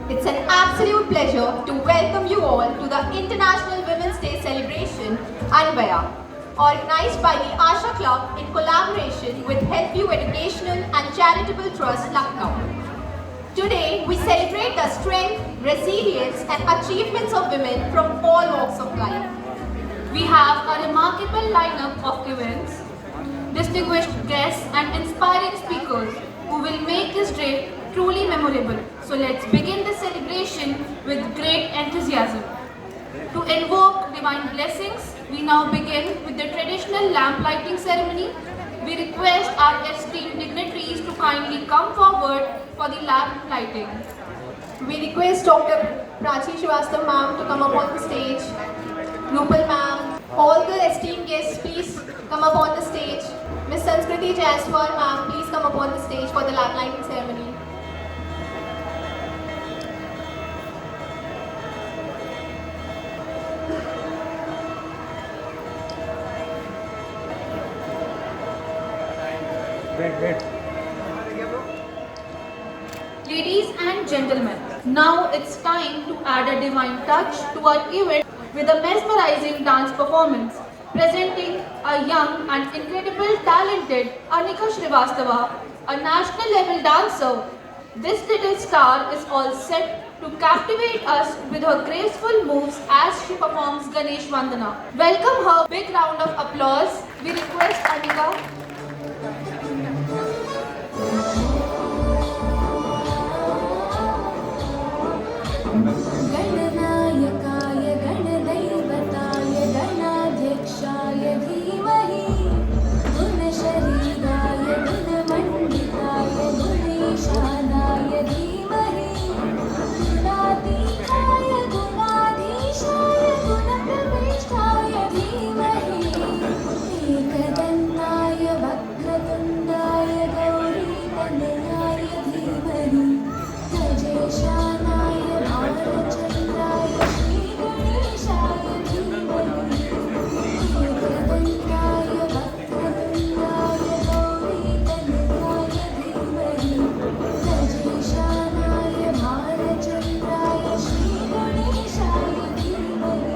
It's an absolute pleasure to welcome you all to the International Women's Day celebration, Anvaya, organized by the Asha Club in collaboration with Healthview Educational and Charitable Trust, Lucknow. Today, we celebrate the strength, resilience and achievements of women from all walks of life. We have a remarkable lineup of events, distinguished guests and inspiring speakers who will make this day truly memorable. So let's begin the celebration with great enthusiasm. To invoke divine blessings, we now begin with the traditional lamp lighting ceremony. We request our esteemed dignitaries to kindly come forward for the lamp lighting. We request Dr. Prachi Srivastava ma'am to come up on the stage, Rupal ma'am, all the esteemed guests please come up on the stage. Ms. Sanskriti Jaiswal ma'am, please come up on the stage for the lamp lighting ceremony. Ladies and gentlemen, now it's time to add a divine touch to our event with a mesmerizing dance performance, presenting a young and incredible talented Anika Srivastava, a national level dancer. This little star is all set to captivate us with her graceful moves as she performs Ganesh Vandana. Welcome her, big round of applause. We request Anika. गणनायकाय गणदैवताय गणाध्यक्षाय धीमहि गुणशरीराय गुणमण्डिताय गुणेशानाय धीमहि गुणातीताय गुणाधीशाय गुणप्रविष्टाय धीमहि एकदन्ताय वक्रतुण्डाय गौरीतनयाय धीमहि गजेशानाय भालचन्द्राय श्रीगणेशाय धीमहि एकदन्ताय वक्रतुण्डाय गौरीतनयाय धीमहि गजेशानाय भालचन्द्राय श्रीगणेशाय धीमहि.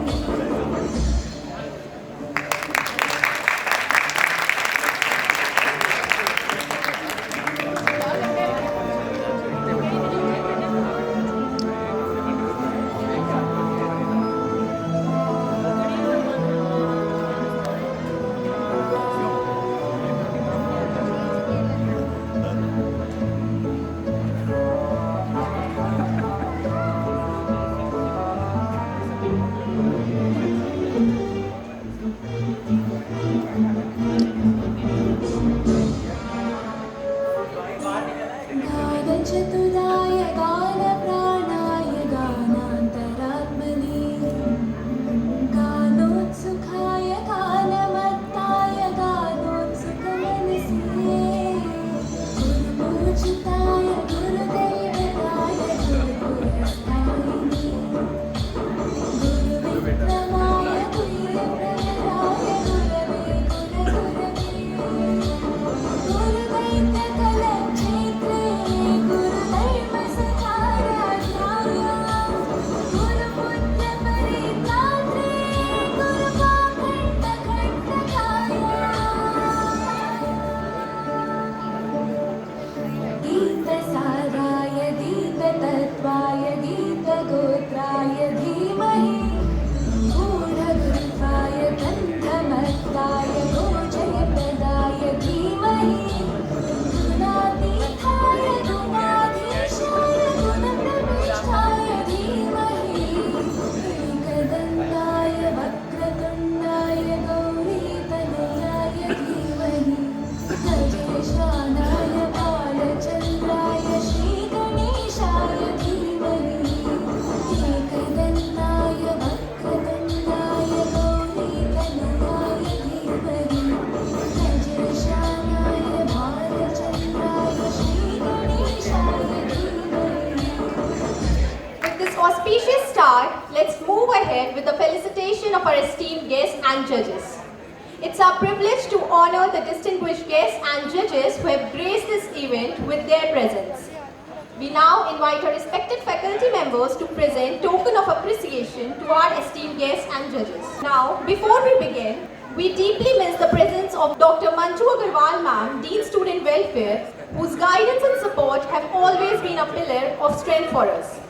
गानचतुराय गानप्राणाय गानान्तरात्मने गानोत्सुकाय गानमत्ताय गानोत्सुकमनसे गुरुपूजिताय गुरुदैवताय गुरुपुरस्तारिणे गुरुविक्रमाय गुरुप्रवराय गुरवे गुरुगुरवे गुरुदैत्यकलक्षेत्रे गुरुधर्मसखाराध्याय गुरुपुत्रपरित्रात्रे गुरुपाकण्ठकण्टकाय गीतसाराय गीततत्त्वाय गीतगोत्राय धीमहि गूढगुल्फाय गन्धमत्ताय गोचरप्रदाय धीमहि गुणातीताय गुणाधीशाय गुणप्रविष्टाय धीमहि एकदन्ताय वक्रतुण्डाय गौरीतनयाय धीमहि गजेशानाय बालचन्द्राय श्रीगणेशाय धीमहि एकदन्ताय वक्रतुण्डाय गौरीतनयाय धीमहि गजेशानाय बालचन्द्राय श्रीगणेशाय धीमहि. With this auspicious start, let's move ahead with the felicitation of our esteemed guests and judges. It's our privilege to honor the distinguished guests and judges who have graced this event with their presence. We now invite our respected faculty members to present token of appreciation to our esteemed guests and judges. Now, before we begin, we deeply miss the presence of Dr. Manju Agarwal ma'am, Dean Student Welfare, whose guidance and support have always been a pillar of strength for us.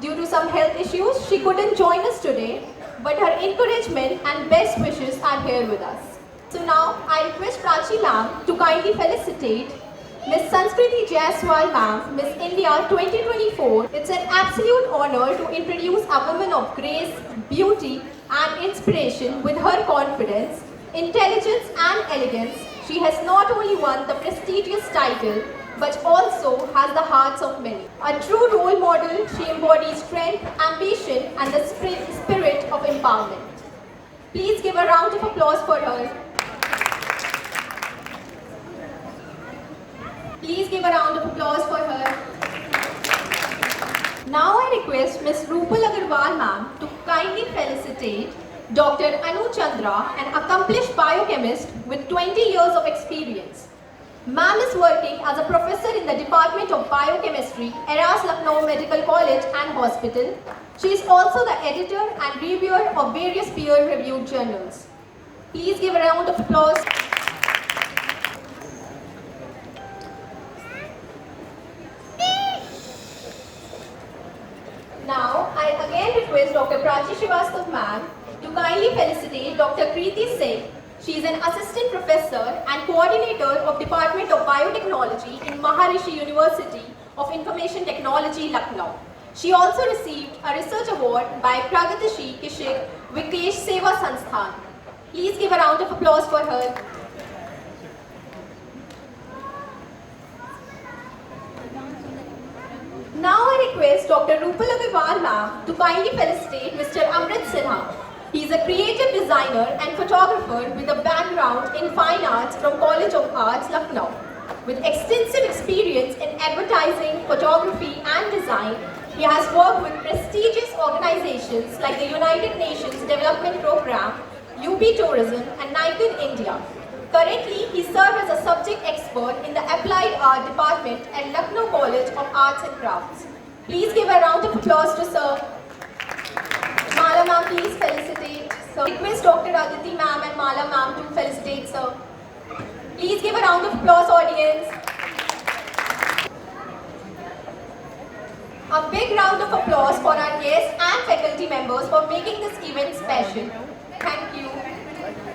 Due to some health issues, she couldn't join us today, but her encouragement and best wishes are here with us. So now, I request Prachi ma'am to kindly felicitate Miss Sanskriti Jaiswal ma'am, Miss India 2024. It's an absolute honor to introduce a woman of grace, beauty and inspiration. With her confidence, intelligence and elegance, she has not only won the prestigious title but also has the hearts of many. A true role model, she embodies strength, ambition and the spirit of empowerment. Please give a round of applause for her. Please give a round of applause for her. Now I request Ms. Rupal Agarwal ma'am to kindly felicitate Dr. Anu Chandra, an accomplished biochemist with 20 years of experience. Ma'am is working as a professor in the Department of Biochemistry, Eras Lucknow Medical College and Hospital. She is also the editor and reviewer of various peer-reviewed journals. Please give a round of applause. Now, I again request Dr. Prachi Srivastava ma'am to kindly felicitate Dr. Kriti Singh. She is an assistant professor and coordinator of Department of Biotechnology in Maharishi University of Information Technology, Lucknow. She also received a research award by Pragatishi Kishik Vikesh Seva Sansthan. Please give a round of applause for her. Now I request Dr. Rupal Agarwal ma'am to kindly felicitate Mr. Amrit Sinha. He is a creative designer and photographer with a background in fine arts from College of Arts, Lucknow. With extensive experience in advertising, photography and design, he has worked with prestigious organizations like the United Nations Development Programme, UP Tourism and Nikon India. Currently, he serves as a subject expert in the Applied Art Department at Lucknow College of Arts and Crafts. Please give a round of applause to Sir. Mala ma'am, please felicitate Sir. Request Dr. Aditi ma'am and Mala ma'am to felicitate Sir. Please give a round of applause, audience. A big round of applause for our guests and faculty members for making this event special. Thank you.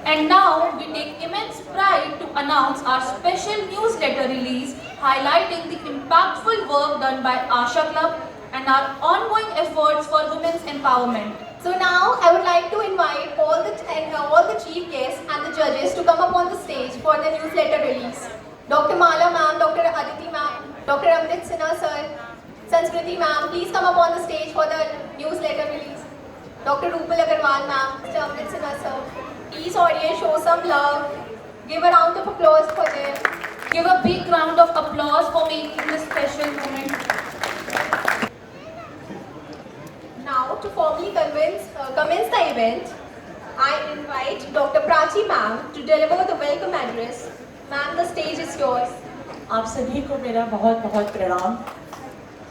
And now we take immense pride to announce our special newsletter release highlighting the impactful work done by Asha Club and our ongoing efforts for women's empowerment. So now I would like to invite all the chief guests and the judges to come up on the stage for the newsletter release. Dr. Mala ma'am, Dr. Aditi ma'am, Dr. Amrit Sinha sir, Sanskriti ma'am, please come up on the stage for the newsletter release. Dr. Rupal Agarwal ma'am, Mr. Amrit Sinha sir. Please audience show some love. Give a round of applause for them. Give a big round of applause for making this special moment. Now to formally commence the event, I invite Dr. Prachi ma'am to deliver the welcome address. Ma'am, the stage is yours. आप सभी को मेरा बहुत बहुत प्रणाम।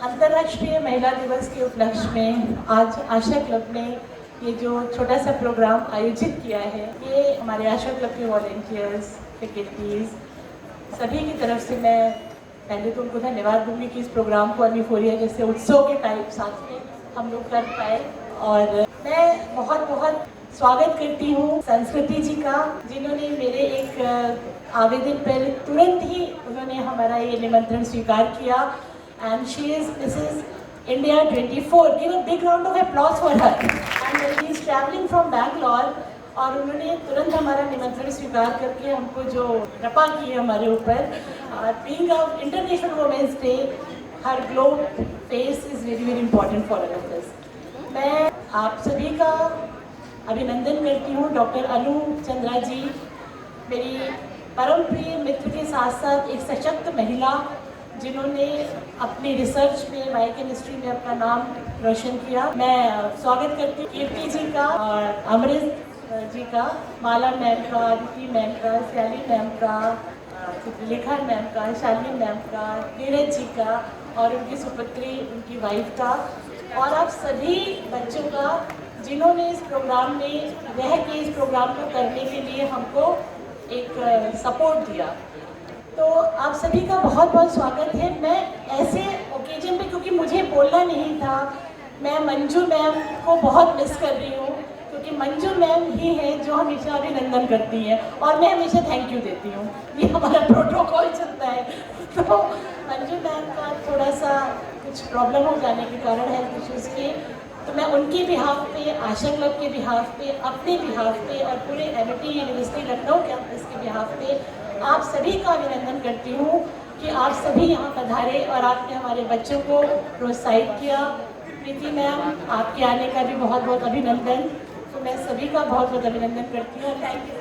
अंतर्राष्ट्रीय महिला दिवस के उपलक्ष्य में आज आशा क्लब ने ये जो छोटा सा प्रोग्राम आयोजित किया है, ये हमारे आशा क्लब के वॉलेंटियर्स, फैकल्टीज सभी की तरफ से मैं पहले तो उनको धन्यवाद दूंगी कि इस प्रोग्राम को अनिफोरिया जैसे उत्सव के टाइप साथ में हम लोग कर पाए। और मैं बहुत बहुत स्वागत करती हूँ संस्कृति जी का, जिन्होंने मेरे एक आवेदन पर तुरंत ही उन्होंने हमारा ये निमंत्रण स्वीकार किया। And she is Mrs India 24. Give a big round of applause for her. And she is traveling from Bangalore. और उन्होंने तुरंत हमारा निमंत्रण स्वीकार करके हमको जो कृपा की है हमारे ऊपर, being of International Women's Day, her glow face is very very important for all of us. मैं आप सभी का अभिनंदन करती हूँ। डॉक्टर अनु चंद्रा जी मेरी परम प्रिय मित्र के साथ साथ एक सशक्त महिला, जिन्होंने अपनी रिसर्च में बायोकेमिस्ट्री में अपना नाम रोशन किया। मैं स्वागत करती हूँ कीर्ति जी का और अमृत जी का, माला मैम का, अदिति मैम का, सैली मैम का, चित्रलेखा मैम का, शालिनी मैम का, नीरज जी का और उनकी सुपुत्री, उनकी वाइफ का, और आप सभी बच्चों का जिन्होंने इस प्रोग्राम में रह के इस प्रोग्राम को करने के लिए हमको एक सपोर्ट दिया। तो आप सभी का बहुत बहुत स्वागत है। मैं ऐसे ओकेजन पे, क्योंकि मुझे बोलना नहीं था, मैं मंजू मैम को बहुत मिस कर रही हूँ, क्योंकि मंजू मैम ही है जो हमेशा अभिनंदन करती हैं और मैं हमेशा थैंक यू देती हूँ, ये हमारा प्रोटोकॉल चलता है। तो मंजू मैम का थोड़ा सा कुछ प्रॉब्लम हो जाने के कारण हेल्थ इश्यूज़ के, तो मैं उनके बिहाफ पे, आशा क्लब के बिहाफ पे, अपने बिहाफ पे और पूरे एमिटी यूनिवर्सिटी लखनऊ कैंपस के बिहाफ पे आप सभी का अभिनंदन करती हूँ कि आप सभी यहाँ पधारे और आपने हमारे बच्चों को प्रोत्साहित किया। प्रीति मैम, आपके आने का भी बहुत बहुत अभिनंदन। तो मैं सभी का बहुत बहुत अभिनंदन करती हूँ। Thank you.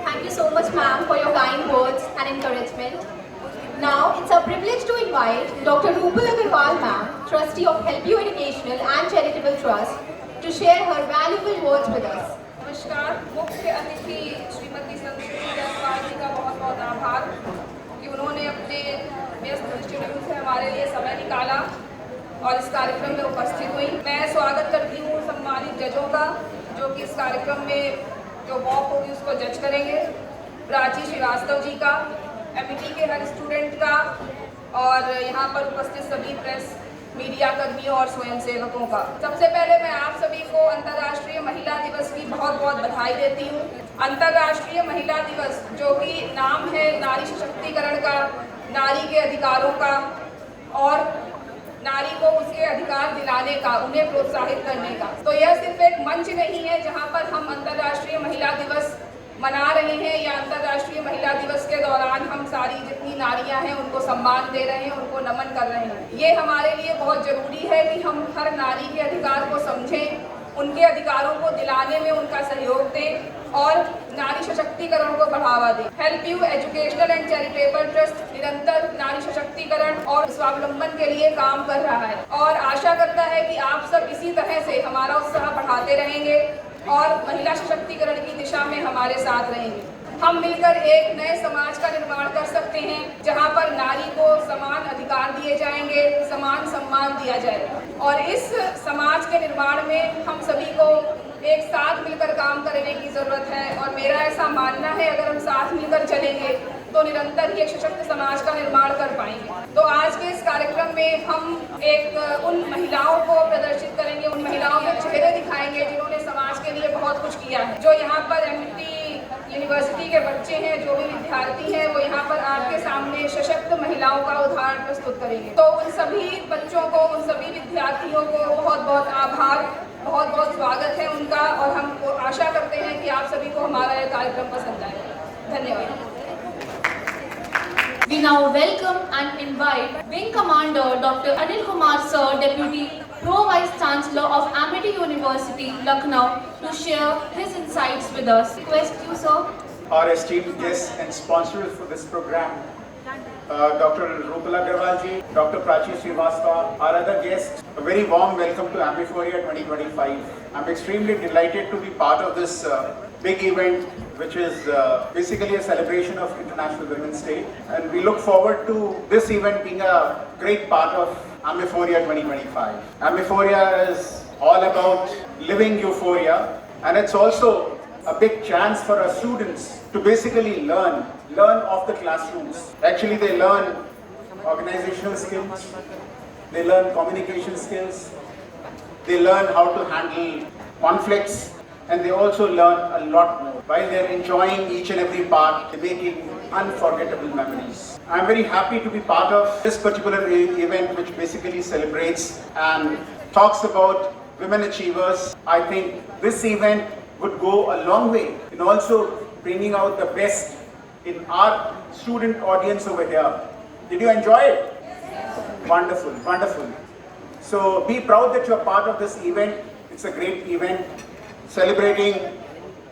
Thank you so much, ma'am, for your kind words and encouragement. Now, it's our privilege to invite Dr. Rupal Agarwal, ma'am, trustee of Help You Educational and Charitable Trust, to share her valuable words with us. नमस्कार। मुख्य अतिथि श्रीमती संस्कृति जायसवाल जी का बहुत बहुत आभार कि उन्होंने अपने व्यस्त शेड्यूल से हमारे लिए समय निकाला और इस कार्यक्रम में उपस्थित हुई। मैं स्वागत करती हूँ सम्मानित जजों का, जो कि इस कार्यक्रम में जो वॉक होगी उसको जज करेंगे। प्राची श्रीवास्तव जी का, एमिटी के हर स्टूडेंट का, और यहाँ पर उपस्थित सभी प्रेस, मीडिया कर्मियों और स्वयंसेवकों का। सबसे पहले मैं आप सभी को अंतर्राष्ट्रीय महिला दिवस की बहुत बहुत बधाई देती हूँ। अंतर्राष्ट्रीय महिला दिवस, जो कि नाम है नारी सशक्तिकरण का, नारी के अधिकारों का और नारी को उसके अधिकार दिलाने का, उन्हें प्रोत्साहित करने का। तो यह सिर्फ एक मंच नहीं है जहाँ पर हम अंतर्राष्ट्रीय महिला दिवस मना रहे हैं या अंतर्राष्ट्रीय महिला दिवस के दौरान हम सारी जितनी नारियां हैं उनको सम्मान दे रहे हैं, उनको नमन कर रहे हैं। ये हमारे लिए बहुत ज़रूरी है कि हम हर नारी के अधिकार को समझें, उनके अधिकारों को दिलाने में उनका सहयोग दें और नारी सशक्तिकरण को बढ़ावा दें। Help you educational and charitable trust निरंतर नारी सशक्तिकरण और स्वावलंबन के लिए काम कर रहा है और आशा करता है कि आप सब इसी तरह से हमारा उत्साह बढ़ाते रहेंगे और महिला सशक्तिकरण की दिशा में हमारे साथ रहेंगे। हम मिलकर एक नए समाज का निर्माण कर सकते हैं जहां पर नारी को समान अधिकार दिए जाएंगे, समान सम्मान दिया जाएगा। और इस समाज के निर्माण में हम सभी को एक साथ मिलकर काम करने की ज़रूरत है और मेरा ऐसा मानना है, अगर हम साथ मिलकर चलेंगे तो निरंतर ही एक सशक्त समाज का निर्माण कर पाएंगे। तो आज के इस कार्यक्रम में हम एक उन महिलाओं को प्रदर्शित करेंगे, उन महिलाओं के चेहरे दिखाएंगे जिन्होंने समाज के लिए बहुत कुछ किया है। जो यहाँ पर एमिटी यूनिवर्सिटी के बच्चे हैं, जो भी विद्यार्थी हैं, वो यहाँ पर आपके सामने सशक्त महिलाओं का उदाहरण प्रस्तुत करेंगे। तो उन सभी बच्चों को, उन सभी विद्यार्थियों को बहुत बहुत आभार, बहुत बहुत स्वागत है उनका और हम आशा करते हैं कि आप सभी को हमारा यह कार्यक्रम पसंद आएगा। धन्यवाद। We now welcome and invite Wing Commander Dr. Anil Kumar Sir, Deputy Pro Vice Chancellor of Amity University, Lucknow, to share his insights with us. Request you, sir. Our esteemed guests and sponsors for this program, Dr. Rupal Agarwal ji, Dr. Prachi Srivastava, our other guests, a very warm welcome to Ambiphoria 2025. I'm extremely delighted to be part of this big event, which is basically a celebration of International Women's Day. And we look forward to this event being a great part of Ambiphoria 2025. Ambiphoria is all about living euphoria, and it's also a big chance for our students to basically learn off the classrooms. Actually, they learn organizational skills, they learn communication skills, they learn how to handle conflicts, and they also learn a lot more. While they're enjoying each and every part, they're making unforgettable memories. I'm very happy to be part of this particular event, which basically celebrates and talks about women achievers. I think this event would go a long way in also bringing out the best in our student audience over here. Did you enjoy it? Wonderful, wonderful. So be proud that you're part of this event. It's a great event celebrating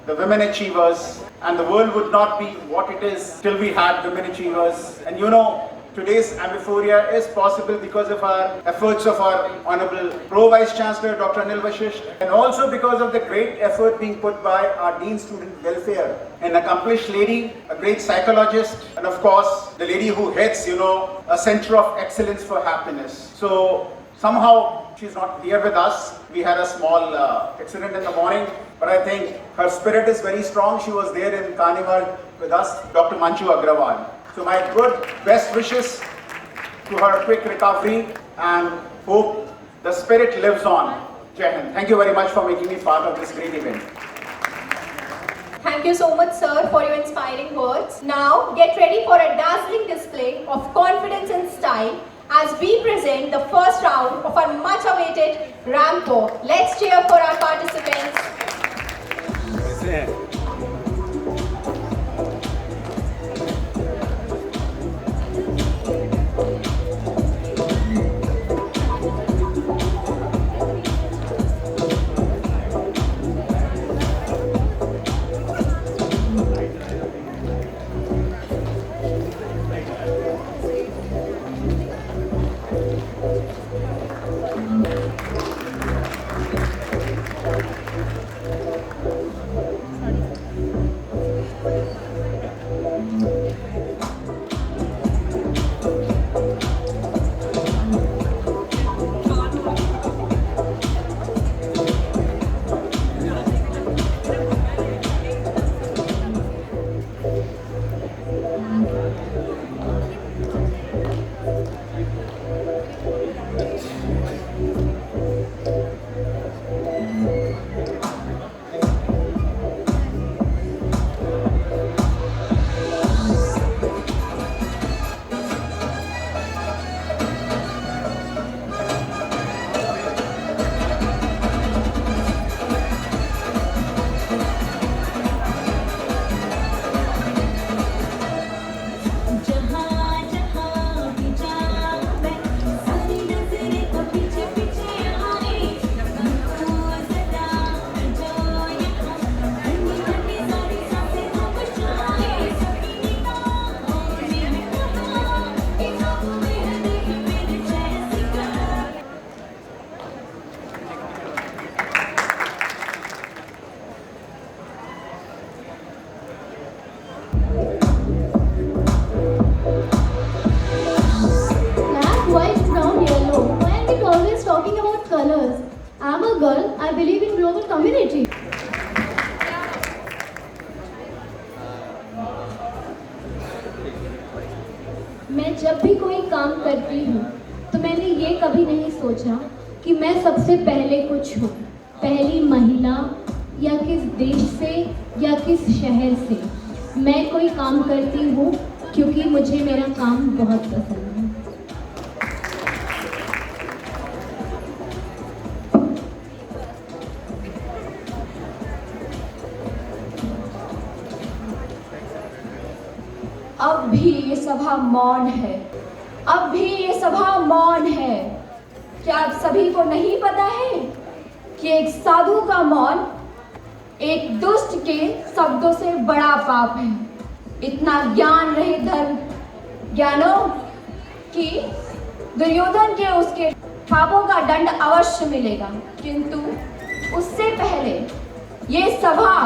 the women achievers, and the world would not be what it is till we had women achievers. And you know, today's Ambiphoria is possible because of our efforts of our Honorable Pro Vice Chancellor Dr. Anil Vashisht, and also because of the great effort being put by our Dean Student Welfare, an accomplished lady, a great psychologist, and of course the lady who heads, a Center of Excellence for Happiness. So somehow she's not here with us. We had a small accident in the morning, but I think her spirit is very strong. She was there in Carnival with us, Dr. Manchu Agrawal. So my good best wishes to her quick recovery, and hope the spirit lives on. Jai Hind. Thank you very much for making me part of this great event. Thank you so much, sir, for your inspiring words. Now, get ready for a dazzling display of confidence and style as we present the first round of our much-awaited ramp walk. Let's cheer for our participants. I'm a girl. I believe in global community. मैं जब भी कोई काम करती हूँ तो मैंने ये कभी नहीं सोचा कि मैं सबसे पहले कुछ हूँ, पहली महिला या किस देश से या किस शहर से। मैं कोई काम करती हूँ क्योंकि मुझे मेरा काम बहुत पसंद है। अब भी ये सभा मौन है, अब भी ये सभा मौन है। क्या आप सभी को नहीं पता है कि एक साधु का मौन एक दुष्ट के शब्दों से बड़ा पाप है। इतना ज्ञान रहे धर्म ज्ञानो कि दुर्योधन के उसके पापों का दंड अवश्य मिलेगा, किंतु उससे पहले ये सभा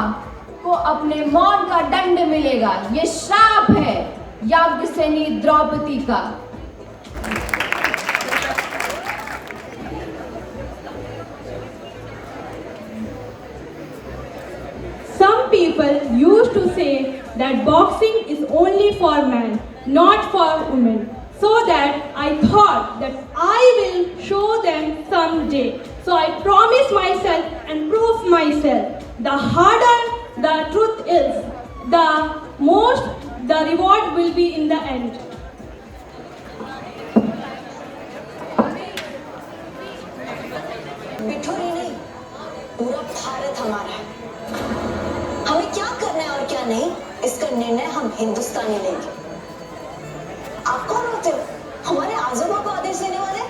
को अपने मौन का दंड मिलेगा। ये श्राप है याज्ञसेनी द्रौपदी का। Some people used to say that boxing is only for men, not for women. So that I thought that I will show them someday. So I promised myself and proved myself. The harder the truth is, the most the reward will be in the end. बिठूरी नहीं, पूरा भारत हमारा है। हमें क्या करना है और क्या नहीं, इसका निर्णय हम हिंदुस्तानी लेंगे। आप कौन होते हो हमारे आजमा को आदेश देने वाले?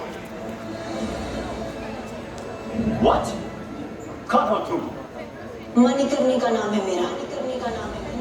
What? कौन हो तुम? मणिकर्णी का नाम है मेरा। मणिकर्णी का नाम है मेरा।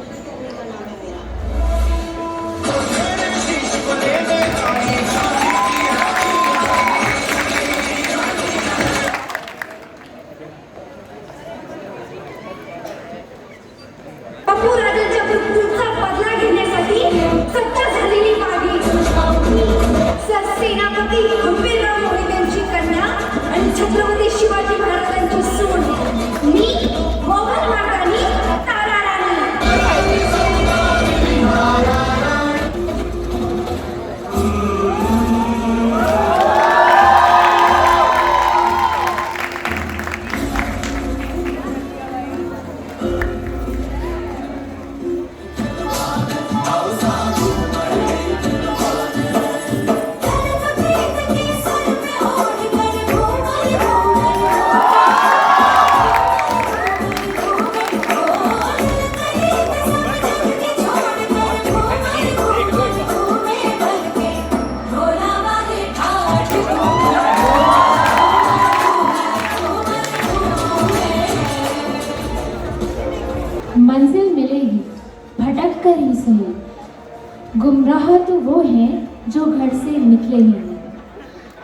गुमराह तो वो हैं जो घर से निकले ही नहीं।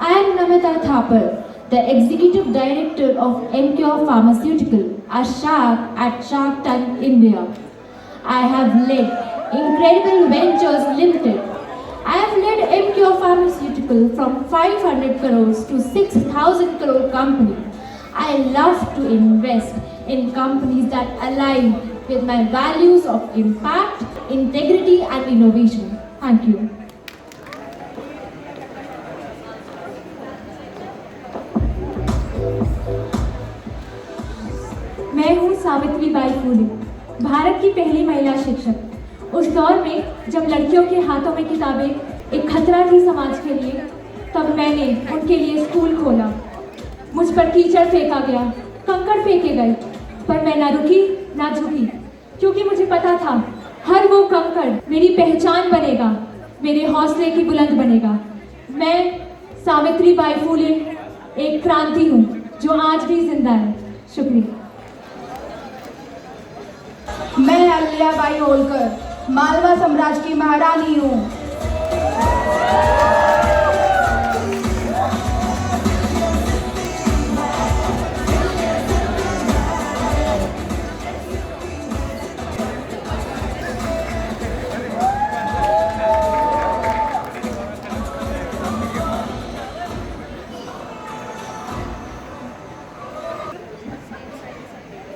I am Namita Thapar, the Executive Director of Emcure Pharmaceutical, a shark at Shark Tank India. I have led Incredible Ventures Limited. I have led Emcure Pharmaceutical from 500 crores to 6,000 crore company. I love to invest in companies that align with my values of impact, integrity and innovation. Thank you. मैं हूँ Savitri by फुले, भारत की पहली महिला शिक्षक। उस दौर में जब लड़कियों के हाथों में किताबें एक खतरा थी समाज के लिए, तब मैंने उनके लिए स्कूल खोला। मुझ पर कीचड़ फेंका गया, कंकड़ फेंके गए, पर मैं ना रुकी ना झुकी, क्योंकि मुझे पता था हर वो कंकड़ मेरी पहचान बनेगा, मेरे हौसले की बुलंद बनेगा। मैं सावित्री बाई फुले एक क्रांति हूँ जो आज भी जिंदा है। शुक्रिया। मैं अल्लाबाई होलकर, मालवा साम्राज्य की महारानी हूँ।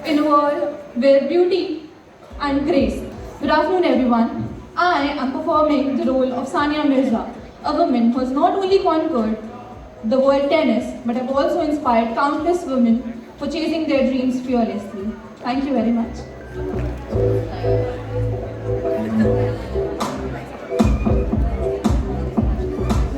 In a world where beauty and grace. Good afternoon, everyone. I am performing the role of Sania Mirza, a woman who has not only conquered the world tennis, but have also inspired countless women for chasing their dreams fearlessly. Thank you very much.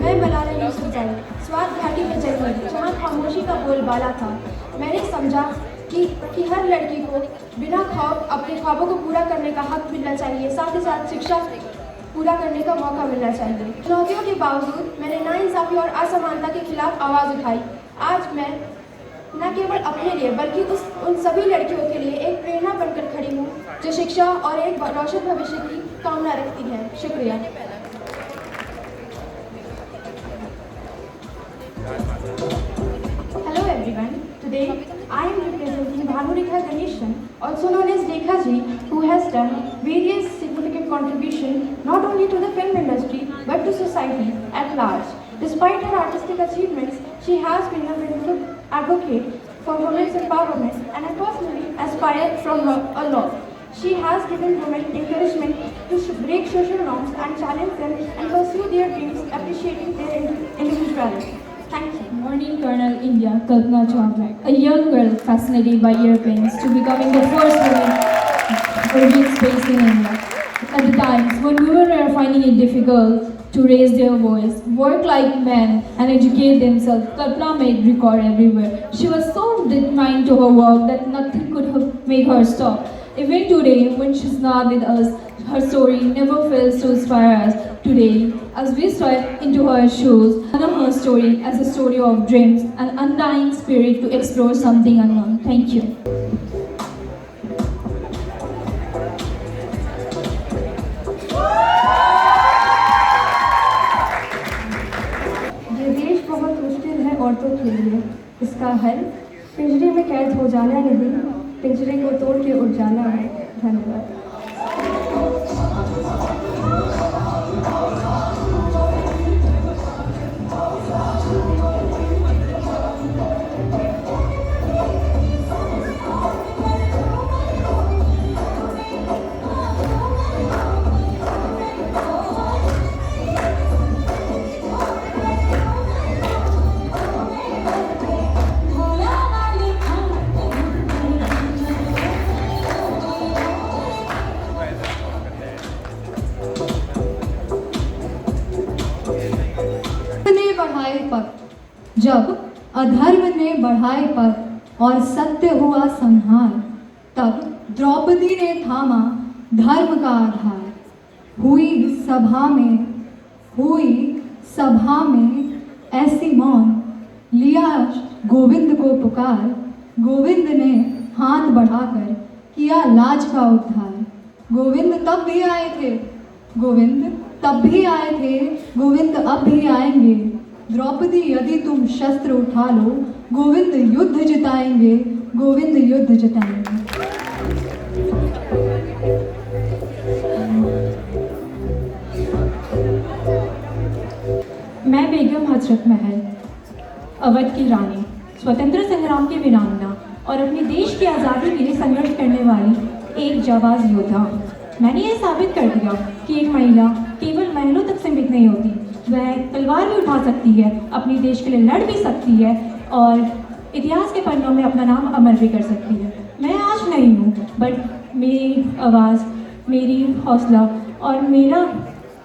मैं मलाला यूसुफजई स्वात घाटी में जन्म ली, जहाँ खामोशी का बोलबाला था। मैंने समझा कि हर लड़की को बिना खौफ अपने ख्वाबों को पूरा करने का हक मिलना चाहिए, साथ ही साथ शिक्षा पूरा करने का मौका मिलना चाहिए। चुनौतियों के बावजूद मैंने नाइंसाफी और असमानता के खिलाफ आवाज़ उठाई। आज मैं न केवल अपने लिए बल्कि उन सभी लड़कियों के लिए एक प्रेरणा बनकर खड़ी हूँ जो शिक्षा और एक रोशन भविष्य की कामना रखती है। शुक्रिया। Hello everyone. Today I am representing Bhanurekha Ganeshan, also known as Rekha Ji, who has done various significant contributions not only to the film industry but to society at large. Despite her artistic achievements, she has been a wonderful advocate for women's empowerment, and I personally aspire from her a lot. She has given women encouragement to break social norms and challenge them and pursue their dreams, appreciating their individuality. Thank you. Morning Colonel India, Kalpana Chawla, a young girl fascinated by airplanes to becoming the first woman to reach space in India. At the times when women were finding it difficult to raise their voice, work like men and educate themselves, Kalpana made record everywhere. She was so determined to her work that nothing could have made her stop. Even today, when she's not with us, her story never fails to inspire us. Today, as we step into her shoes, honor her story as a story of dreams and undying spirit to explore something unknown. Thank you. ये देश बहुत मुश्किल है औरतों के लिए। इसका हल पिंजरे में कैद हो जाना नहीं, पिंजरे को तोड़ के उड़ जाना है। धन्यवाद। जब अधर्म ने बढ़ाए पग और सत्य हुआ संहार, तब द्रौपदी ने थामा धर्म का आधार। हुई सभा में ऐसी मौन, लिया गोविंद को पुकार। गोविंद ने हाथ बढ़ाकर किया लाज का उद्धार। गोविंद तब भी आए थे, गोविंद तब भी आए थे, गोविंद अब भी आएंगे। द्रौपदी यदि तुम शस्त्र उठा लो, गोविंद युद्ध जिताएंगे, गोविंद युद्ध जिताएंगे। मैं बेगम हजरत महल, अवध की रानी, स्वतंत्र संग्राम की वीरांगना और अपने देश की आज़ादी के लिए संघर्ष करने वाली एक जाबाज योद्धा। मैंने ये साबित कर दिया कि एक महिला केवल महलों तक सीमित नहीं होती, वह तलवार भी उठा सकती है, अपने देश के लिए लड़ भी सकती है और इतिहास के पन्नों में अपना नाम अमर भी कर सकती है। मैं आज नहीं हूँ, बट मेरी आवाज़, मेरी हौसला और मेरा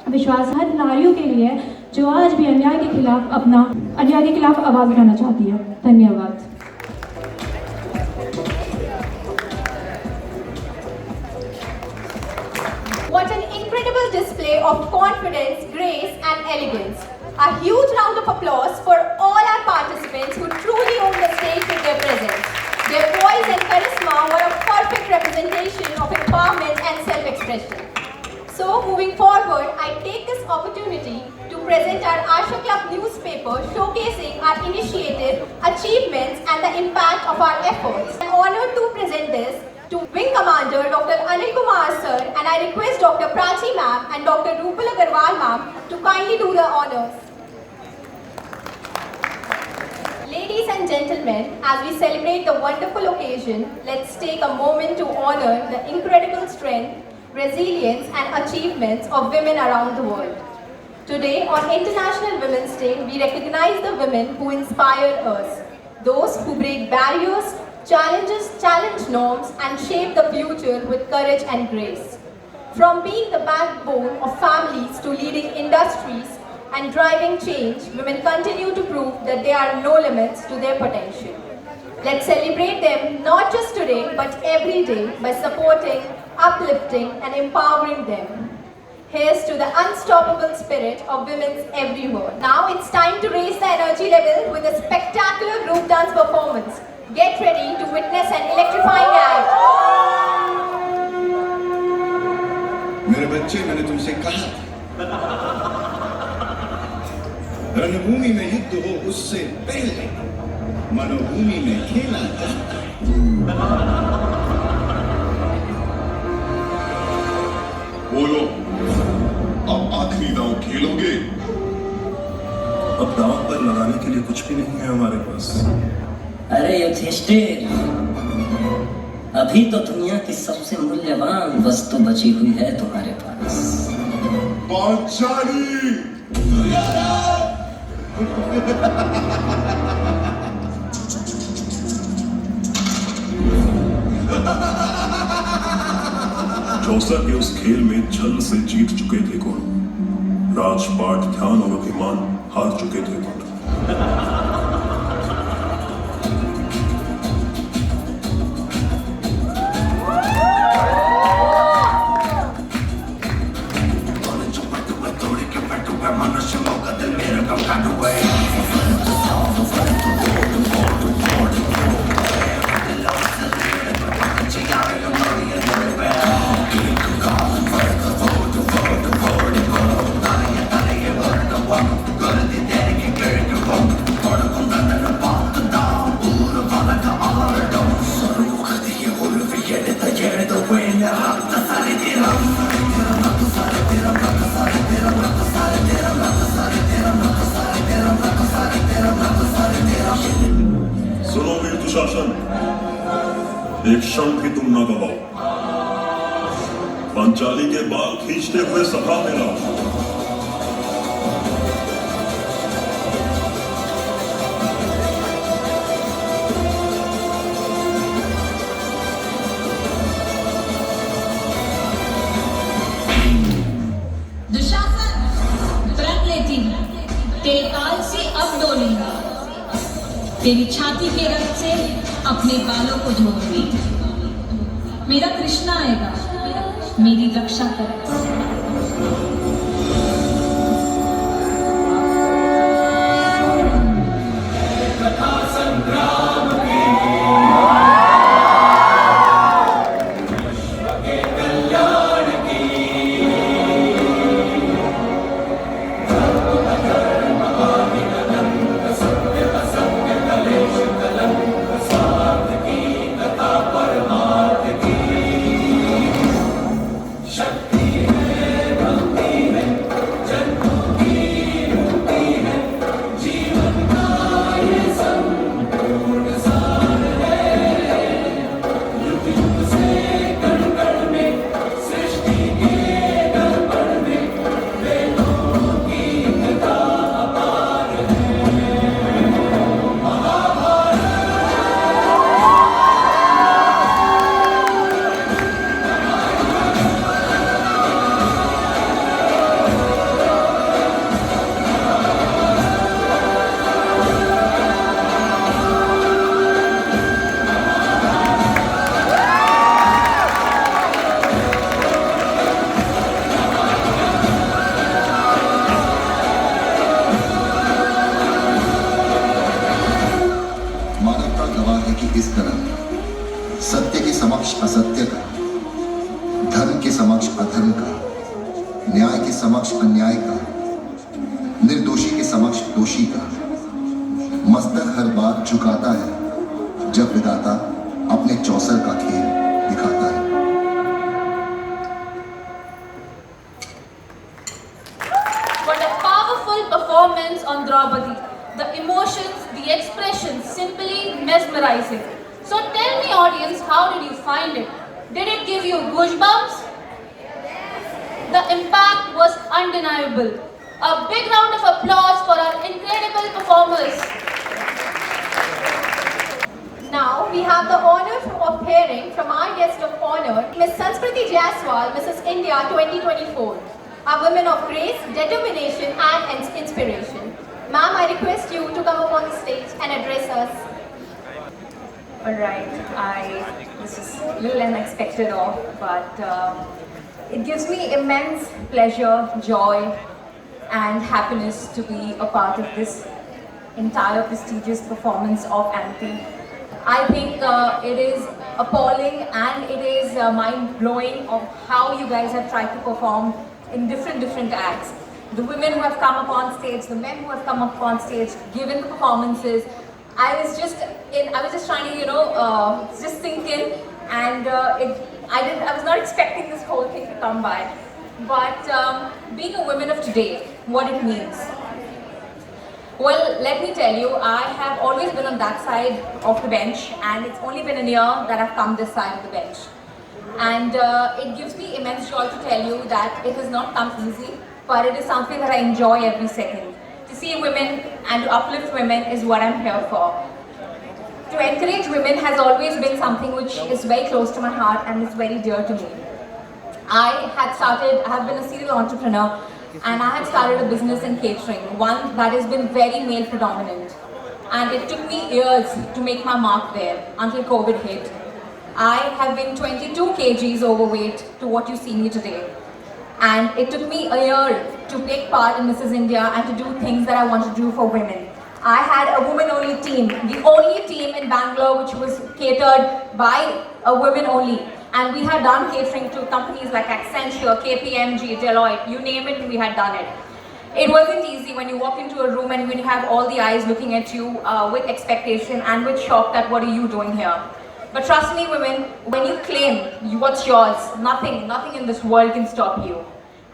विश्वास हर नारियों के लिए जो आज भी अन्याय के खिलाफ आवाज़ उठाना चाहती है। धन्यवाद। What an incredible display of confidence, grace and elegance. A huge round of applause for all our participants who truly own the stage with their presence. Their poise and charisma were a perfect representation of empowerment and self-expression. So, moving forward, I take this opportunity to present our Asha Club newspaper showcasing our initiative, achievements and the impact of our efforts. I'm honored to present this to Wing Commander Dr. Anil Kumar sir, and I request Dr. Prachi ma'am and Dr. Rupala Agarwal ma'am to kindly do the honors. Ladies and gentlemen, as we celebrate the wonderful occasion, let's take a moment to honor the incredible strength, resilience and achievements of women around the world. Today, on International Women's Day, we recognize the women who inspire us, those who break barriers, challenge norms and shape the future with courage and grace. From being the backbone of families to leading industries and driving change, women continue to prove that there are no limits to their potential. Let's celebrate them not just today but every day by supporting, uplifting and empowering them. Here's to the unstoppable spirit of women everywhere. Now it's time to raise the energy level with a spectacular group dance performance. Get ready to witness an electrifying act. मेरे बच्चे, मैंने तुमसे कहा रणभूमि में युद्ध हो उससे पहले मनोभूमि में खेला जाता है। बोलो, अब आखिरी दांव खेलोगे? अब दांव पर लगाने के लिए कुछ भी नहीं है हमारे पास। अरे युधिष्ठिर, अभी तो दुनिया की सबसे मूल्यवान वस्तु बची हुई है तुम्हारे पास। पांचाली! चौसा के उस खेल में छल से जीत चुके थे कौन? राजपाट, ध्यान और अभिमान हार चुके थे कौन? सुनो वीर दुशासन, एक क्षण भी तुम ना गवाओ। पांचाली के बाल खींचते हुए सभा में लाओ। दुशासन, प्रण लेती तेरे काल से अब डोलूंगा, तेरी छाती के रक्त से अपने बालों को धोऊंगी। मेरा कृष्णा आएगा, मेरी रक्षा करेगा। कथा संग्राम के विश्व के कल्याण की अन्याय का, निर्दोषी के समक्ष दोषी का। मस्तक हर बात झुकाता है जब विधाता अपने चौसर का खेल दिखाता है। What a powerful performance on Draupadi. The emotions, the expressions, simply mesmerizing. So tell me, audience, how did you find it? Did it give you goosebumps? The impact was undeniable. A big round of applause for our incredible performers. Now we have the honor of hearing from our guest of honor, Ms. Sanskriti Jaiswal, Mrs. India 2024, a woman of grace, determination and inspiration. Ma'am, I request you to come up on the stage and address us. Alright, this is a little unexpected but it gives me immense pleasure, joy and happiness to be a part of this entire prestigious performance of Amity. I think it is appalling and it is mind-blowing of how you guys have tried to perform in different acts. The women who have come up on stage, the men who have come up on stage, given the performances. I was just trying to, just sink in, and I was not expecting this whole thing to come by. But being a woman of today, what it means. Well, let me tell you, I have always been on that side of the bench, and it's only been a year that I've come this side of the bench. And it gives me immense joy to tell you that it has not come easy, but it is something that I enjoy every second. To see women and to uplift women is what I'm here for. To encourage women has always been something which is very close to my heart and is very dear to me. I have been a serial entrepreneur, and I had started a business in catering, one that has been very male predominant. And it took me years to make my mark there until COVID hit. I have been 22 kgs overweight to what you see me today. And it took me a year to take part in Mrs. India and to do things that I want to do for women. I had a women-only team, the only team in Bangalore which was catered by a women only. And we had done catering to companies like Accenture, KPMG, Deloitte, you name it, we had done it. It wasn't easy when you walk into a room and when you have all the eyes looking at you with expectation and with shock that what are you doing here. But trust me, women, when you claim what's yours, nothing in this world can stop you.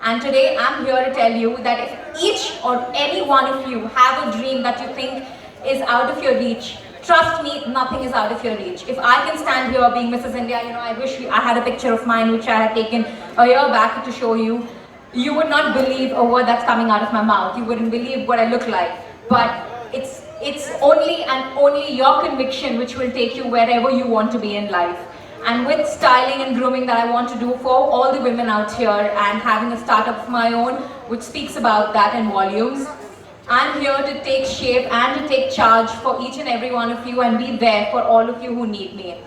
And today I'm here to tell you that if each or any one of you have a dream that you think is out of your reach, trust me, nothing is out of your reach. If I can stand here being Mrs. India, I wish I had a picture of mine which I had taken a year back to show you. You would not believe a word that's coming out of my mouth. You wouldn't believe what I look like. But it's only and only your conviction which will take you wherever you want to be in life. And with styling and grooming that I want to do for all the women out here and having a startup of my own which speaks about that in volumes, I'm here to take shape and to take charge for each and every one of you and be there for all of you who need me.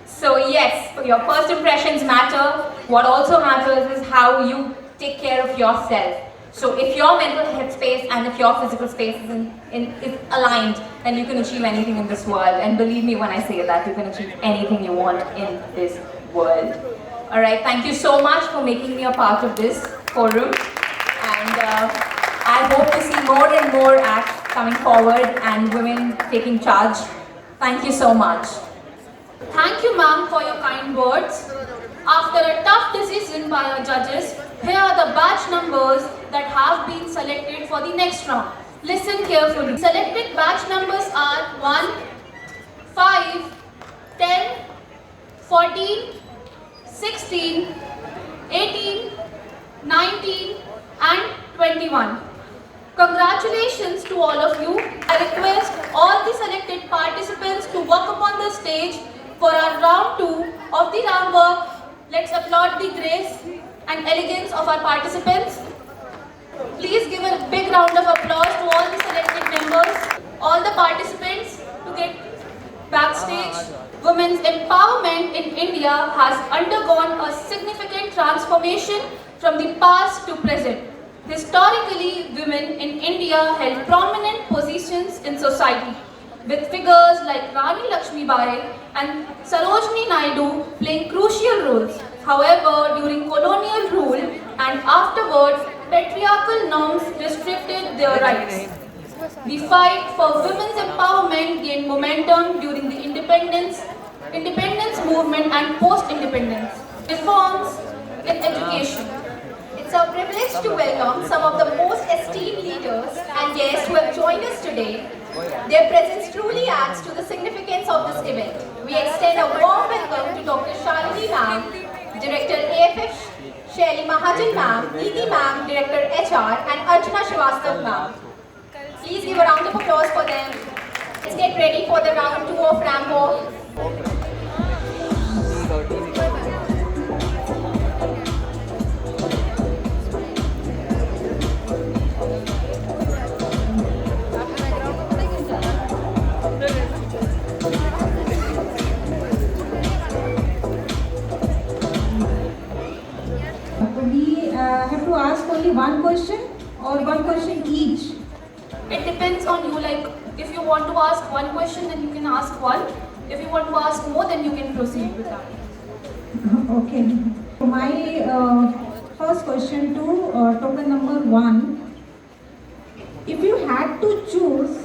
So yes, your first impressions matter. What also matters is how you take care of yourself. So if your mental health space and if your physical space is aligned, then you can achieve anything in this world. And believe me when I say that, you can achieve anything you want in this world. Alright, thank you so much for making me a part of this forum. And I hope to see more and more acts coming forward and women taking charge. Thank you so much. Thank you, ma'am, for your kind words. After a tough decision by our judges, here are the batch numbers that have been selected for the next round. Listen carefully. Selected batch numbers are 1, 5, 10, 14, 16, 18, 19 and 21. Congratulations to all of you. I request all the selected participants to walk upon the stage for our round 2 of the round work. Let's applaud the grace and elegance of our participants. Please give a big round of applause to all the selected members, all the participants to get backstage. Women's empowerment in India has undergone a significant transformation from the past to present. Historically, women in India held prominent positions in society, with figures like Rani Lakshmibai and Sarojini Naidu playing crucial roles. However, during colonial rule and afterwards, patriarchal norms restricted their rights. The fight for women's empowerment gained momentum during the independence movement and post-independence. Reforms in education. It's our privilege to welcome some of the most esteemed leaders and guests who have joined us today. Their presence truly adds to the significance of this event. We extend a warm welcome to Dr. Shalini Ma'am, Director AFF, Shaili Mahajan Ma'am, Neeti Ma'am, Director HR, and Archana Srivastav Ma'am. Please give a round of applause for them. Let's get ready for the round 2 of Rambo. We have to ask only one question or one question each? It depends on you, like if you want to ask one question then you can ask one. If you want to ask more then you can proceed with that. Okay. My first question to token number 1. If you had to choose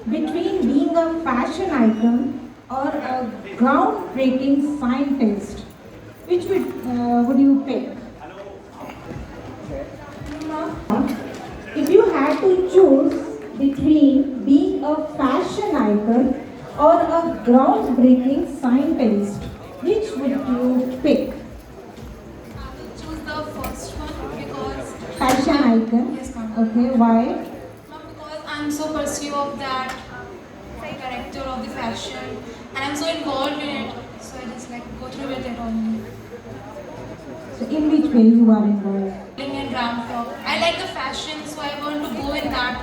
between being a fashion icon or a groundbreaking scientist, which would you pick? If you had to choose between being a fashion icon or a groundbreaking scientist, which would you pick? Choose the first one because Fashion icon. Yes, ma'am. Okay, why? Because I'm so pursued of that character of the fashion and I'm so involved in it, so I just like go through with it only. So in which way you are involved? And ramp up. I like the fashion, so I want to go in that.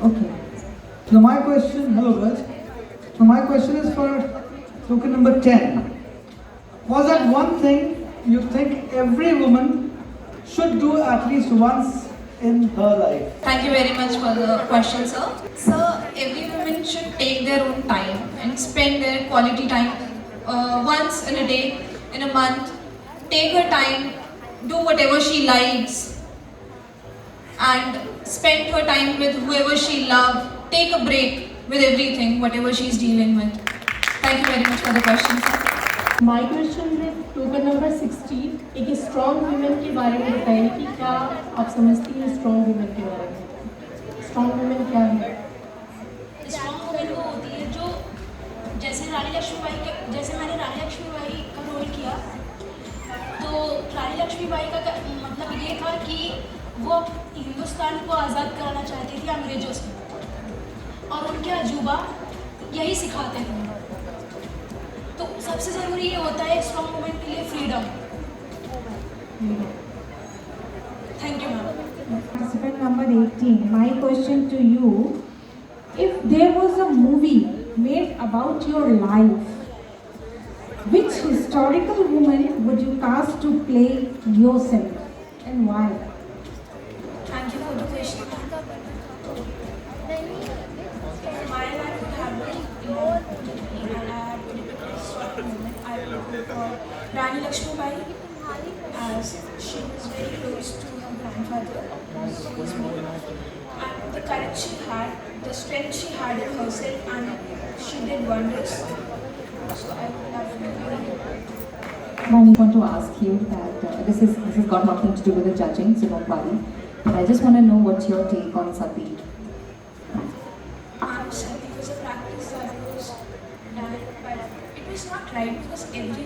Okay. So my question, hello guys. So my question is for token number 10. Was that one thing you think every woman should do at least once in her life? Thank you very much for the question, sir. Sir, every woman should take their own time and spend their quality time once in a day, in a month. Take her time, do whatever she likes and spend her time with whoever she loves. Take a break with everything, whatever she's dealing with. Thank you very much for the question, sir. My question है token number 16 एक strong women के बारे में बताइए कि क्या आप समझती हैं स्ट्रॉन्ग वुमेन के बारे में? स्ट्रॉन्ग वुमेन क्या है? स्ट्रॉन्ग वुमेन वो होती है जो जैसे रानी लक्ष्मीबाई के जैसे मैंने रानी लक्ष्मीबाई का रोल किया तो रानी लक्ष्मीबाई का मतलब ये था कि वो हिंदुस्तान को आज़ाद कराना चाहती थी अंग्रेजों से और उनके अजूबा यही सिखाते थे। तो सबसे ज़रूरी ये होता है स्ट्रॉन्ग वुमेन के लिए freedom. Thank you ma'am. Participant number 18. My question to you: if there was a movie made about your life, which historical woman would you cast to play yourself and why? Thank you for the question. My life would have been and I had to depict a strong woman. I would go for Rani Lakshmibai as she was very close to her grandfather, who was me. And the courage she had, the strength she had in herself, and she did wonders. So I would love to be I want to ask you that this has got nothing to do with the judging, so don't worry. But I just want to know what's your take on sati. Sati was a practice that was done, but it was not right because every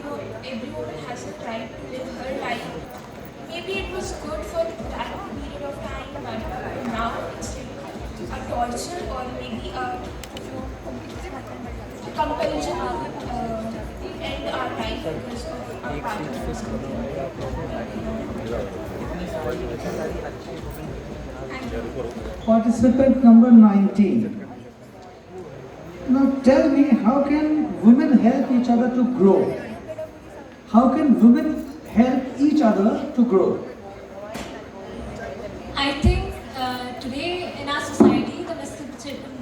woman has a right to live her life. Maybe it was good for that period of time, but now it's like a torture or maybe a compulsion to end our life because of our partners. Participant number 19. Now tell me, how can women help each other to grow? How can women help each other to grow? I think today in our society,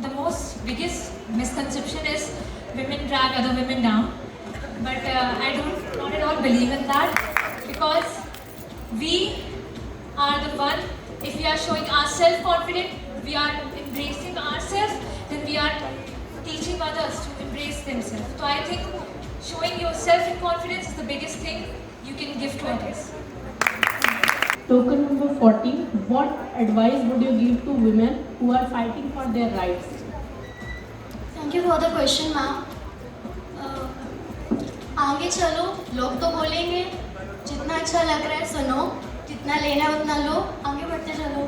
the most biggest misconception is women drag other women down. But I don't not at all believe in that because we are the one. If we are showing ourselves confident, we are embracing ourselves, then we are teaching others to embrace themselves. So I think showing yourself in confidence is the biggest thing you can give to others. Token number 40. What advice would you give to women who are fighting for their rights? Thank you for the question, ma'am. आगे चलो, लोग तो बोलेंगे, जितना अच्छा लग रहा है सुनो, जितना लेना है उतना लो, आगे बढ़ते चलो।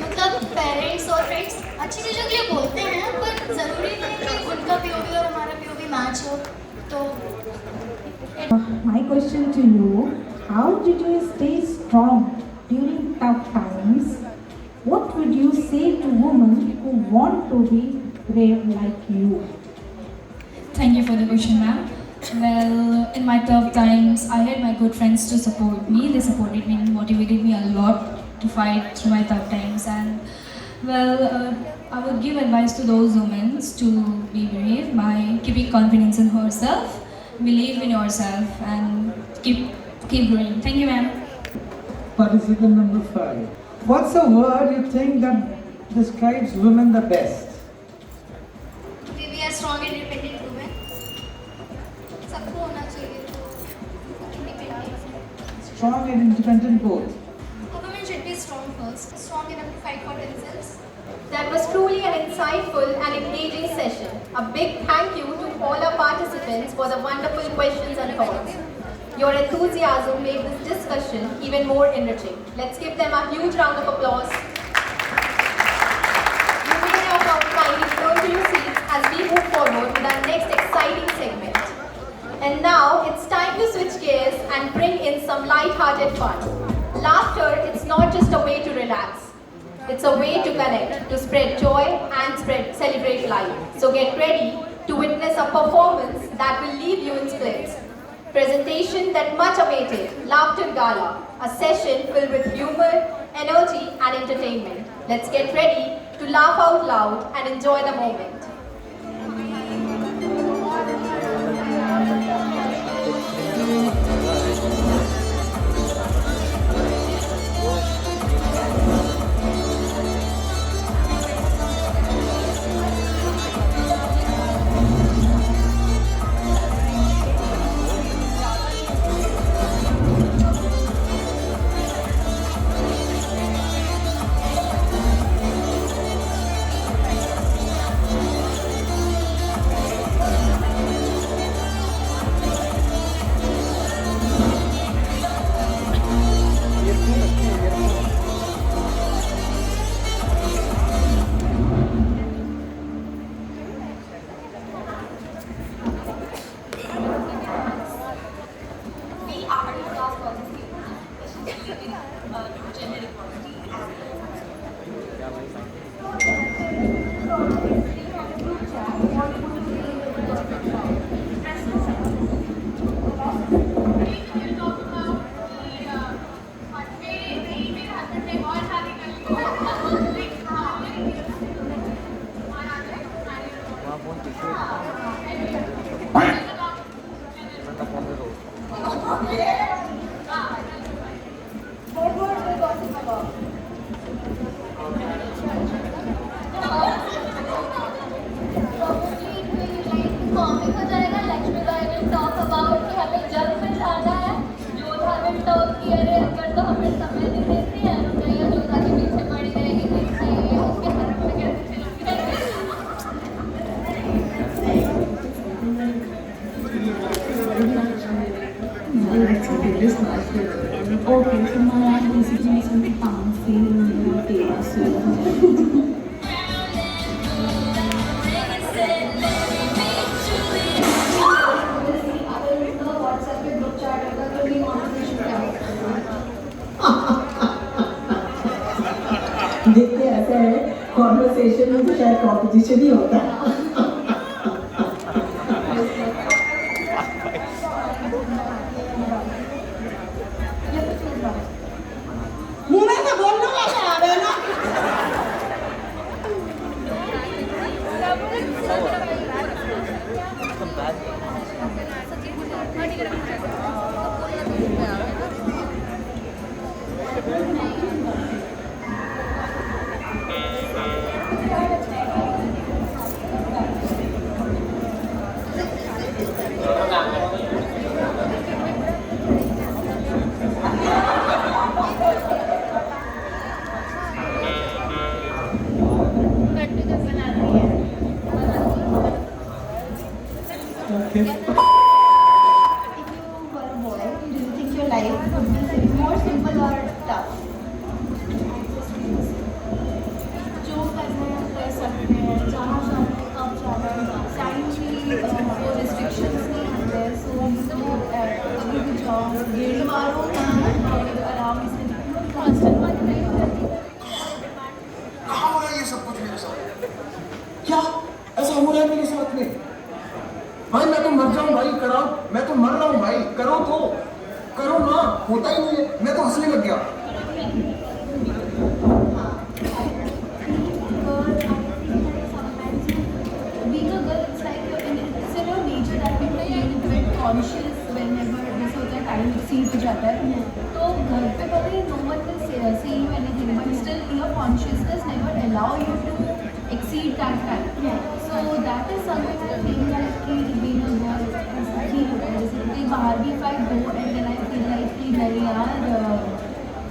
मतलब पेरेंट्स और फ्रेंड्स अच्छी चीज़ों के लिए बोलते हैं, पर ज़रूरी नहीं कि उनका POV और हमारा POV मैच हो। तो My question to you, how did you stay strong during tough times? What would you say to women who want to be brave like you? Thank you for the question, ma'am. Well, in my tough times, I had my good friends to support me. They supported me and motivated me a lot to fight through my tough times. And well, I would give advice to those women to be brave by keeping confidence in herself, believe in yourself, and keep growing. Thank you, ma'am. Participant number 5. What's a word you think that describes women the best? we are strong and independent women. सबको होना चाहिए independent. Strong and independent both. A woman should be strong first, strong enough to fight for themselves. That was truly an insightful and engaging session. A big thank you to all our participants for the wonderful questions and thoughts. Your enthusiasm made this discussion even more enriching. Let's give them a huge round of applause. You may now kindly return to your seats as we move forward with our next exciting segment. And now it's time to switch gears and bring in some light-hearted fun. Laughter, it's not just a way to relax. It's a way to connect, to spread joy and celebrate life. So get ready to witness a performance that will leave you in splits. Presentation that much awaited, Laughter Gala, a session filled with humor, energy and entertainment. Let's get ready to laugh out loud and enjoy the moment. Okay, so now I'm basically some fancy tables. देखते ऐसा है conversation में तो शायद competition ही होता है। मुंह में से बोलना कैसे आ रहा है ना? If you were a boy, do you think your life would be more simple or tough? जो करना है कर सकते हैं, जहाँ जाना है कब जाना है, टाइम की कोई restrictions नहीं होते हैं, so कभी भी जाओ, भीड़ मारो और आराम से constant बात नहीं होती। कहाँ हो रहा है ये सब कुछ मेरे साथ? क्या ऐसा हो रहा है मेरे साथ में? भाई मैं तो मर जाऊं भाई, कराओ, मैं तो मर रहा हूं भाई, करो तो करो ना, होता ही नहीं है, मैं तो हंसने लग गया। Being a girl, it's like it's in your nature that you feel a bit conscious whenever this होता है, time exceed हो जाता है, तो घर पे कभी no one will say you anything, but still your consciousness never allow you to exceed that time. So that is something I think that being a girl is ठीक होता है। जैसे कहीं बाहर भी if I go and then I feel like कि नहीं यार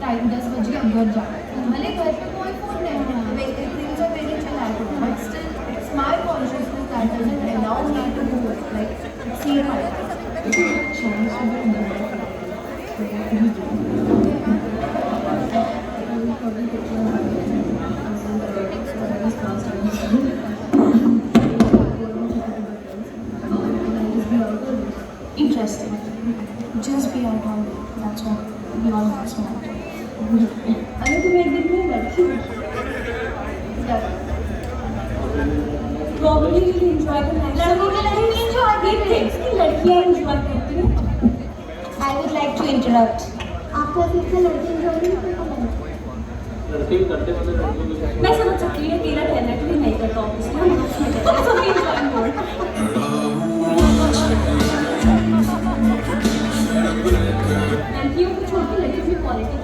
टाइम 10 बजे अंदर जाना है, भले घर पे कोई फोन नहीं है, things are very chill at home, but still it's my consciousness that doesn't allow me to like exceed my time. Interesting. Just be out all day. That's what we all must want. अरे तुम एक दिन में लड़की Probably you enjoy the night. लड़कियाँ enjoy करती हैं. I would like to interrupt. आपको ऐसे लड़की enjoy नहीं करती? मैं समझ सकती हूँ तेरा कहना कि नहीं करता ऑफिस में, तो सभी enjoy more. लड़कियों को छोड़ के लड़कियों की क्वालिटी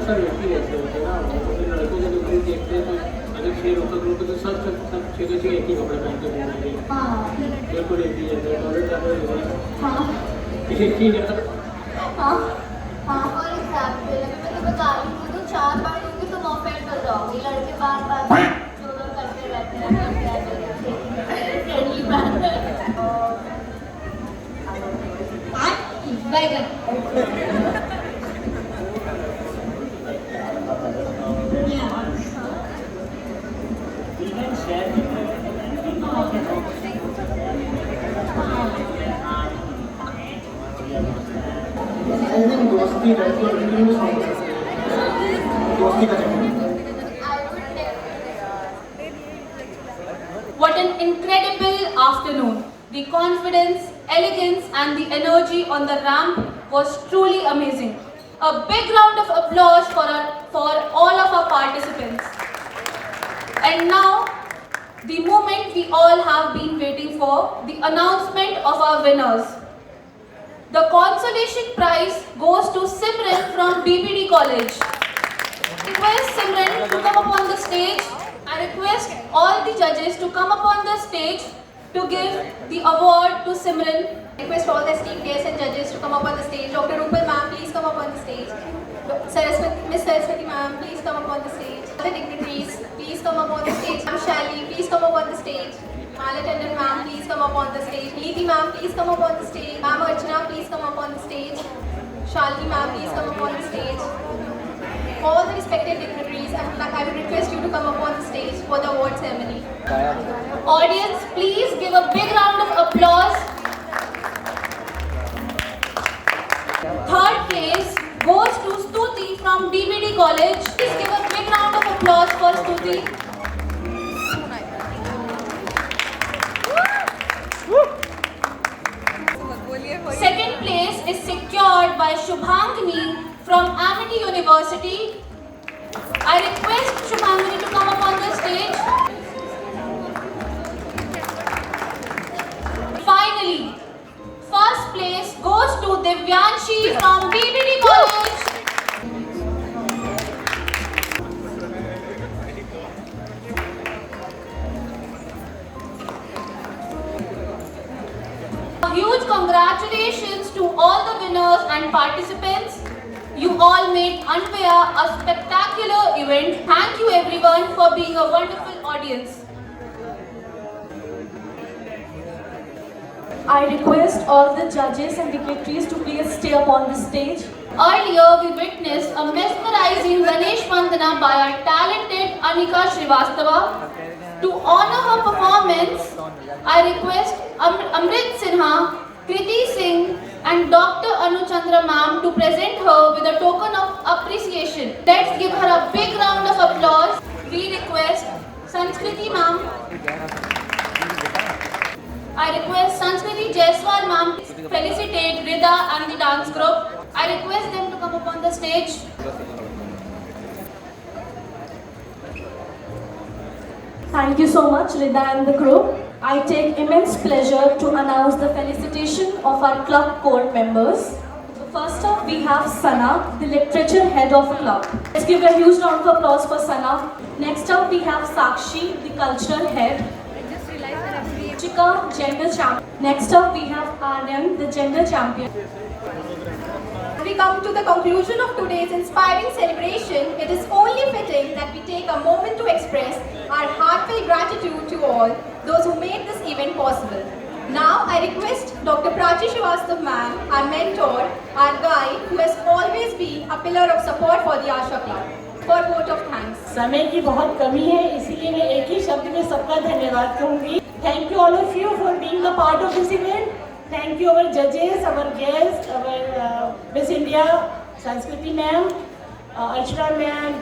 सर ऐसे होते हैं ना, लड़कों को जो देखते हैं तो अगर शेर होता तो सब शेरों से एक ही कपड़े पहन के घूमेंगे, बिल्कुल एक ही है, टॉयलेट जाते हैं ठीक है। हाँ और एग्जाम्पल अभी मैं तो बता रही हूँ, तो 4 बार लूँगी तो ऑफेंड हो जाओगी, लड़के बार चोदर करते रहते हैं, फ्रेंडली बैगन दोस्ती का What an incredible afternoon. The confidence, elegance and the energy on the ramp was truly amazing. A big round of applause for all of our participants. And now, the moment we all have been waiting for, the announcement of our winners. The consolation prize goes to Simran from BPD College. Request Simran to come up on the stage. I request all the judges to come up on the stage to give the award to Simran. Request all the esteemed guests and judges to come up on the stage. Dr. Rupal ma'am, please come up on the stage. Miss Saraswati ma'am, please come up on the stage. The dignitaries, please come up on the stage. Ma'am Shali, please come up on the stage. Mala Tandon ma'am, please come up on the stage. Neeti ma'am, please come up on the stage. Ma'am Archana, please come up on the stage. Shalini ma'am, please come up on the stage. All the respected dignitaries, I would request you to come up on the stage for the award ceremony. Audience, please give a big round of applause. Third place goes to Stuti from BPD College. Please give a big round of applause for Stuti. University. I request Shubhangini to come up on the stage. Finally, first place goes to Divyanshi from BBD College. A huge congratulations to all the winners and participants. You all made Anvaya a spectacular event. Thank you everyone for being a wonderful audience. I request all the judges and dignitaries to please stay up on the stage. Earlier, we witnessed a mesmerizing Ganesh Vandana by our talented Anika Srivastava. To honor her performance, I request Amrit Sinha, Kriti Singh and Dr. Anu Chandra ma'am to present her with a token of appreciation. Let's give her a big round of applause. We request Sanskriti ma'am. I request Sanskriti Jaiswal ma'am to felicitate Rida and the dance group. I request them to come up on the stage. Thank you so much, Rida and the group. I take immense pleasure to announce the felicitation of our club core members. First up, we have Sana, the literature head of the club. Let's give a huge round of applause for Sana. Next up, we have Sakshi, the cultural head. Chika, gender champion. Next up, we have Aryan, the gender champion. As we come to the conclusion of today's inspiring celebration, it is only fitting that we take a moment to express our heartfelt gratitude to all those who made this event possible. Now, I request Dr. Prachi Srivastava ma'am, our mentor, our guide, who has always been a pillar of support for the Asha Club, for a vote of thanks. समय की बहुत कमी है, इसीलिए मैं एक ही शब्द में सबका धन्यवाद कहूँगी. Thank you all of you for being a part of this event. Thank you our judges, our guests, our Miss India, Sanskriti ma'am, Archana ma'am,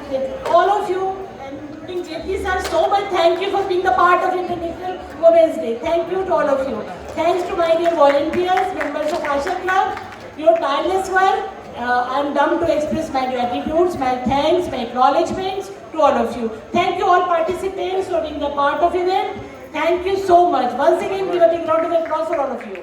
all of you, and including Jyoti sir, so much thank you for being the part of International Women's Day. Thank you to all of you. Thanks to my dear volunteers, members of Asha Club, your tireless work. I am dumb to express my gratitudes, my thanks, my acknowledgements to all of you. Thank you all participants for being the part of the event. Thank you so much. Once again, give a big round of applause for all of you.